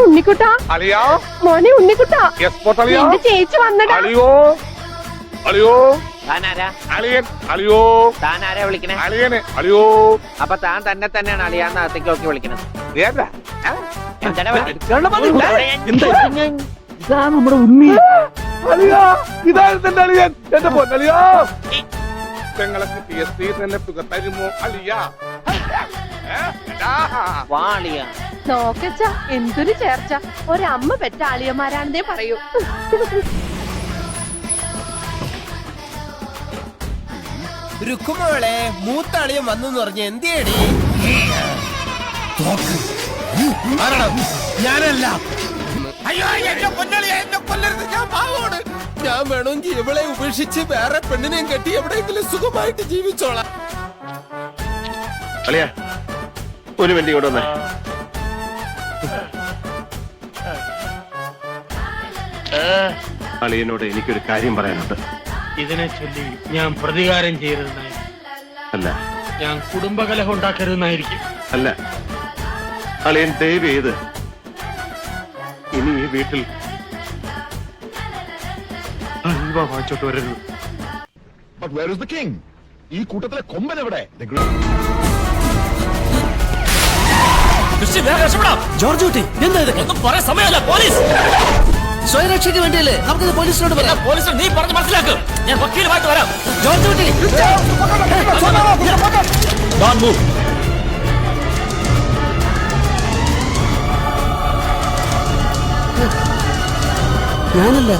ഉണ്ണിക്കുട്ടാ മോനെ ഉണ്ണിക്കുട്ടാ എന്റെ ചേച്ചി വന്നടാ. താനാരാ വിളിക്കണേ? അപ്പൊ താൻ തന്നെ തന്നെയാണ് അളിയാന്ന് അകത്തേക്ക് നോക്കി വിളിക്കണത്. ഇതാണ് നമ്മുടെ ഉണ്ണി. ഇതായിരുന്നു എന്റെ അളിയൻ. എന്റെ പൊന്നളിയാ, പെങ്ങളെ കിട്ടിയ സ്ത്രീ തന്നെ തുക തരുമോ അളിയാ? വാ അളിയാ. നോക്കച്ച എന്തൊരു ചേർച്ച. ഒരമ്മ പെറ്റ ആളിയന്മാരാണെന്നേ പറയൂ. രുക്കുമോളെ മൂത്താളിയും വന്നു പറഞ്ഞ എന്തിയടി? ഞാനല്ല. അയ്യോ എന്നെ പൊന്നളിയാ, എന്നെ കൊല്ലരുത്. ഞാൻ പാവോട്. ഞാൻ വേണമെങ്കിൽ ഇവളെ ഉപേക്ഷിച്ച് വേറെ പെണ്ണിനെയും കെട്ടി എവിടെയെങ്കിലും സുഖമായിട്ട് ജീവിച്ചോളാം. അളിയാ ഒരു മിനിറ്റ് ഇവിടെ വന്നേ. അളിയനോട് എനിക്കൊരു കാര്യം പറയാനുണ്ട്. ഇതിനെ ചൊല്ലി ഞാൻ പ്രതികാരം ചെയ്യരുതെന്നായിരിക്കും. അല്ല, ഞാൻ കുടുംബകലഹം ഉണ്ടാക്കരുതെന്നായിരിക്കും. അല്ല, അളിയൻ ദയവ് ചെയ്ത് ഇനി ഈ വീട്ടിൽ ഹൽവ വാങ്ങിച്ചോട്ട് വരരുത്. ഈ കൂട്ടത്തിലെ കൊമ്പൻ എവിടെ? ജോർജ് കുട്ടി എന്താ ഇത്? ഒന്നും പറയാൻ സമയമല്ല. പോലീസ് സ്വയരക്ഷയ്ക്ക് വേണ്ടിയല്ലേ? നമുക്കിത് പോലീസിനോട് പറയാം. പോലീസിന് നീ പറഞ്ഞ് മനസ്സിലാക്ക്. ഞാൻ വക്കീലുമായിട്ട് വരാം. ജോർജ് കുട്ടി ഞാനല്ല.